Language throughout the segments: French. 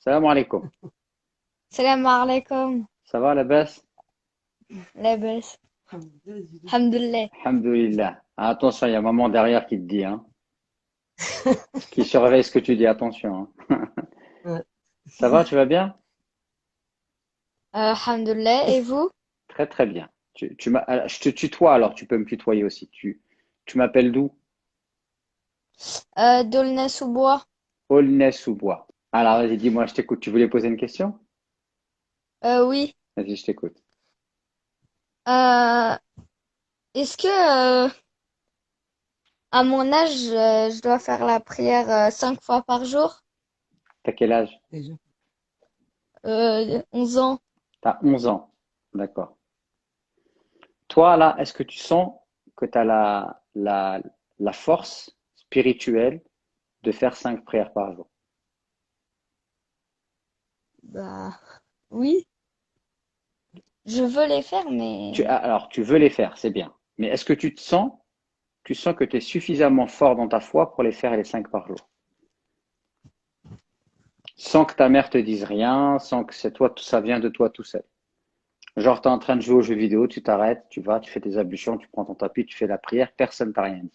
Salam alaikum. Salam alaikum. Ça va la baisse? Labas. Alhamdulillah. Alhamdulillah. Ah, attention, il y a maman derrière qui te dit, hein, qui surveille ce que tu dis, attention, hein. Ouais. Ça va, tu vas bien? Alhamdulillah. Et vous? Très très bien. Je te tutoie alors, tu peux me tutoyer aussi. Tu m'appelles d'où? D'aulnay-sous-Bois. Aulnay-sous-Bois. Alors vas-y, dis-moi, je t'écoute. Tu voulais poser une question? Oui. Vas-y, je t'écoute. Euh, est-ce que, à mon âge, je dois faire la prière 5 fois par jour? T'as quel âge? 11 ans. T'as 11 ans. D'accord. Toi, là, est-ce que tu sens que tu as la force spirituelle de faire 5 prières par jour? Bah, oui. Je veux les faire, mais Alors, tu veux les faire, c'est bien. Mais est-ce que tu sens que tu es suffisamment fort dans ta foi pour les faire les 5 par jour? Sans que ta mère te dise rien, sans que c'est toi, tout ça vient de toi tout seul. Genre, tu es en train de jouer aux jeux vidéo, tu t'arrêtes, tu vas, tu fais tes ablutions, tu prends ton tapis, tu fais la prière, personne t'a rien dit.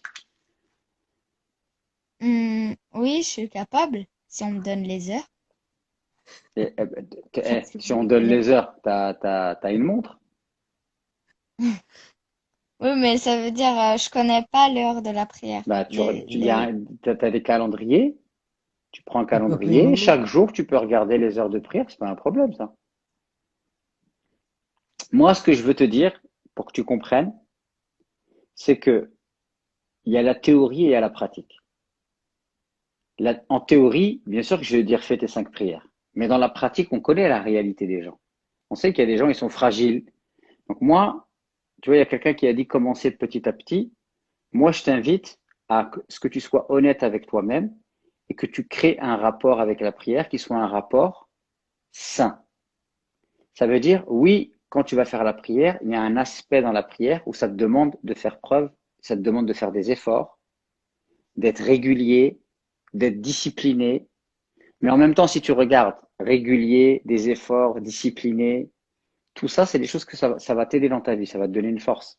oui, je suis capable, si on me donne les heures. Si Si vous on voulez donne connaître. les heures, t'as une montre? Oui, mais ça veut dire, je connais pas l'heure de la prière. Bah, Les... t'as des calendriers, tu prends un calendrier, chaque jour, tu peux regarder les heures de prière, c'est pas un problème, ça. Moi, ce que je veux te dire, pour que tu comprennes, c'est que il y a la théorie et il y a la pratique. En théorie, bien sûr que je vais dire fais tes 5 prières. Mais dans la pratique, on connaît la réalité des gens. On sait qu'il y a des gens, ils sont fragiles. Donc moi, tu vois, il y a quelqu'un qui a dit commencer petit à petit. Moi, je t'invite à ce que tu sois honnête avec toi-même et que tu crées un rapport avec la prière qui soit un rapport sain. Ça veut dire, oui, quand tu vas faire la prière, il y a un aspect dans la prière où ça te demande de faire preuve, ça te demande de faire des efforts, d'être régulier, d'être discipliné. Mais en même temps, si tu regardes régulier, des efforts, discipliné, tout ça, c'est des choses que ça va t'aider dans ta vie, ça va te donner une force.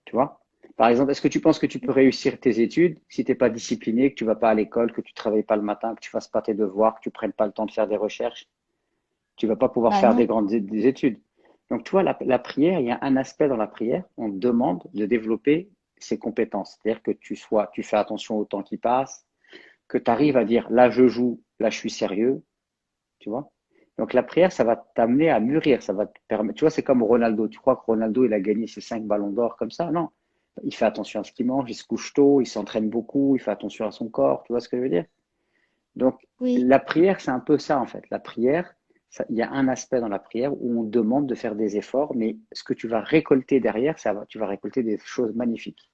Tu vois? Par exemple, est-ce que tu penses que tu peux réussir tes études si tu n'es pas discipliné, que tu vas pas à l'école, que tu travailles pas le matin, que tu fasses pas tes devoirs, que tu prennes pas le temps de faire des recherches? Tu vas pas pouvoir Bah faire non. des études. Donc, tu vois, la prière, il y a un aspect dans la prière, on te demande de développer ses compétences. C'est-à-dire que tu fais attention au temps qui passe, que tu arrives à dire là je joue, là je suis sérieux, tu vois. Donc la prière, ça va t'amener à mûrir, ça va te permettre. Tu vois, c'est comme Ronaldo. Tu crois que Ronaldo, il a gagné ses 5 ballons d'or comme ça? Non. Il fait attention à ce qu'il mange, il se couche tôt, il s'entraîne beaucoup, il fait attention à son corps. Tu vois ce que je veux dire? Donc Oui. la prière, c'est un peu ça en fait. La prière, il y a un aspect dans la prière où on demande de faire des efforts, mais ce que tu vas récolter derrière, tu vas récolter des choses magnifiques.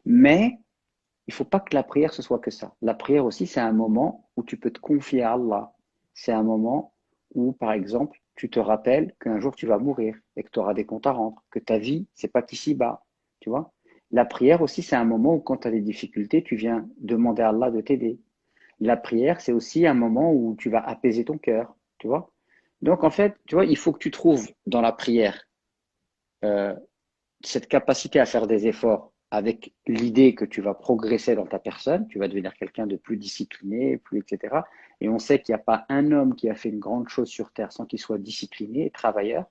Mais il ne faut pas que la prière, ce soit que ça. La prière aussi, c'est un moment où tu peux te confier à Allah. C'est un moment où, par exemple, tu te rappelles qu'un jour tu vas mourir et que tu auras des comptes à rendre, que ta vie, c'est pas qu'ici-bas. Tu vois? La prière aussi, c'est un moment où, quand tu as des difficultés, tu viens demander à Allah de t'aider. La prière, c'est aussi un moment où tu vas apaiser ton cœur. Tu vois? Donc, en fait, tu vois, il faut que tu trouves dans la prière euh, cette capacité à faire des efforts avec l'idée que tu vas progresser dans ta personne, tu vas devenir quelqu'un de plus discipliné, plus etc. Et on sait qu'il n'y a pas un homme qui a fait une grande chose sur Terre sans qu'il soit discipliné et travailleur.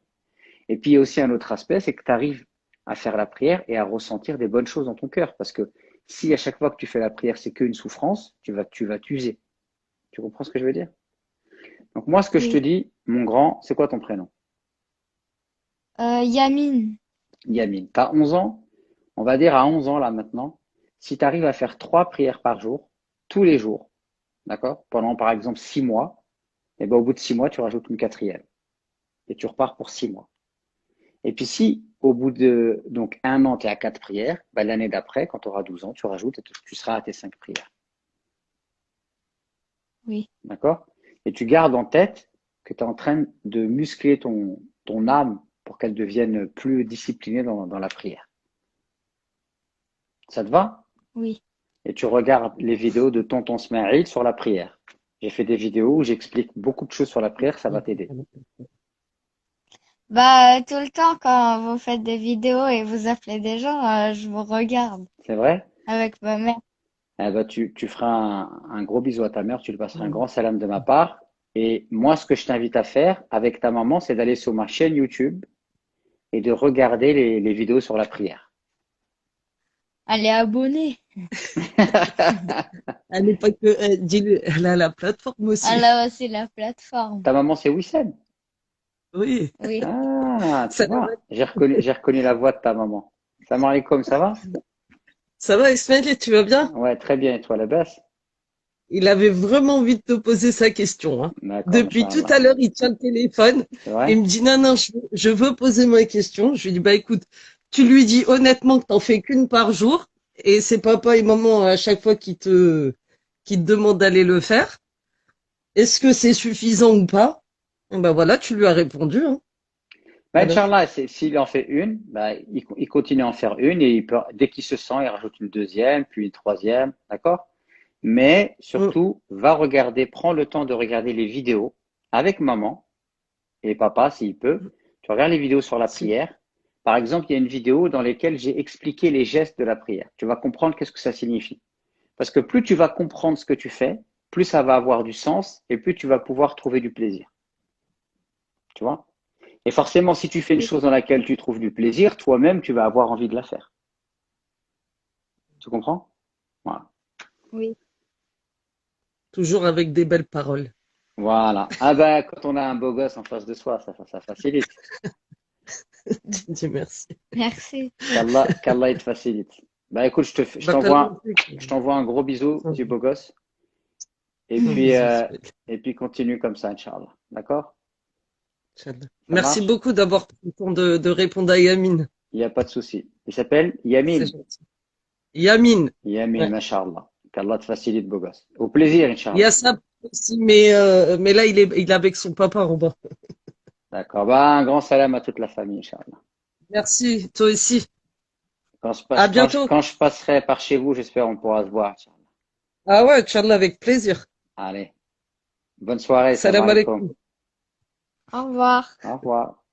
Et puis il y a aussi un autre aspect, c'est que tu arrives à faire la prière et à ressentir des bonnes choses dans ton cœur. Parce que si à chaque fois que tu fais la prière, c'est qu'une souffrance, tu vas t'user. Tu comprends ce que je veux dire? Donc moi, ce que je te Oui. dis, mon grand, c'est quoi ton prénom? Yamine. Yamine. Tu as 11 ans? On va dire à 11 ans là maintenant, si tu arrives à faire 3 prières par jour, tous les jours, d'accord, pendant par exemple 6 mois, et ben au bout de 6 mois, tu rajoutes une quatrième et tu repars pour 6 mois. Et puis si au bout de donc un an, tu es à 4 prières, ben, l'année d'après, quand tu auras 12 ans, tu rajoutes et tu seras à tes 5 prières. Oui. D'accord? Et tu gardes en tête que tu es en train de muscler ton âme pour qu'elle devienne plus disciplinée dans la prière. Ça te va? Oui. Et tu regardes les vidéos de tonton Smaïl sur la prière. J'ai fait des vidéos où j'explique beaucoup de choses sur la prière, ça va t'aider. Bah, tout le temps, quand vous faites des vidéos et vous appelez des gens, je vous regarde C'est vrai? avec ma mère. Eh ben, tu feras un gros bisou à ta mère, tu lui passeras un grand salam de ma part. Et moi, ce que je t'invite à faire avec ta maman, c'est d'aller sur ma chaîne YouTube et de regarder les vidéos sur la prière. Elle est abonnée. Elle n'est pas que, dis-le, elle a la plateforme aussi. Elle a aussi la plateforme. Ta maman, c'est Wissem. Oui, Oui. Ah, tu ça, vois, j'ai reconnu la voix de ta maman. Salam alaikum, ça va? ça va, Ismaël, tu vas bien? Ouais, très bien. Et toi, la baisse? Il avait vraiment envie de te poser sa question, hein. D'accord, Depuis tout Inch'Allah. à l'heure, il tient le téléphone C'est et vrai? il me dit non, non, je veux poser ma question. Je lui dis bah écoute, tu lui dis honnêtement que t'en fais qu'une par jour et c'est papa et maman à chaque fois qui te demandent d'aller le faire. Est-ce que c'est suffisant ou pas? Et ben voilà, tu lui as répondu, hein. Bah, Alors, Inch'Allah, s'il en fait une, bah, il continue à en faire une et dès qu'il se sent, il rajoute une deuxième, puis une troisième, d'accord? Mais mm, surtout, va regarder, prends le temps de regarder les vidéos avec maman et papa s'il peut. Tu regardes les vidéos sur la si- prière. Par exemple, il y a une vidéo dans laquelle j'ai expliqué les gestes de la prière. Tu vas comprendre qu'est-ce que ça signifie. Parce que plus tu vas comprendre ce que tu fais, plus ça va avoir du sens et plus tu vas pouvoir trouver du plaisir. Tu vois? Et forcément, si tu fais une chose dans laquelle tu trouves du plaisir, toi-même, tu vas avoir envie de la faire. Tu comprends? Voilà. Oui. toujours avec des belles paroles. Voilà. Ah ben, quand on a un beau gosse en face de soi, ça facilite. Tu dis merci. Merci. Qu'Allah, il te facilite. Bah écoute, je Bah, t'as t'envoie, compris. je t'envoie un gros bisou, petit beau gosse. Et Un puis, bisou, euh, Ismaël. et puis continue comme ça, Inch'Allah. D'accord? Inch'Allah. Ça Merci marche? beaucoup d'avoir pris le temps de répondre à Yamine. Il n'y a pas de souci. Il s'appelle C'est Yamin. gentil. Yamine. Yamin, Ouais. Masha'Allah. Qu'Allah te facilite, beau gosse. Au plaisir, Il y a Inch'Allah. ça aussi, mais là, il est avec son papa en bas. D'accord. Bah, un grand salam à toute la famille, Inch'Allah. Merci, toi aussi. Quand je À passe, quand je, bientôt. quand je passerai par chez vous, j'espère on pourra se voir, Inch'Allah. Ah ouais, Inch'Allah, avec plaisir. Allez. Bonne soirée. Salam Salam alaikum. alaikum. Au revoir. Au revoir.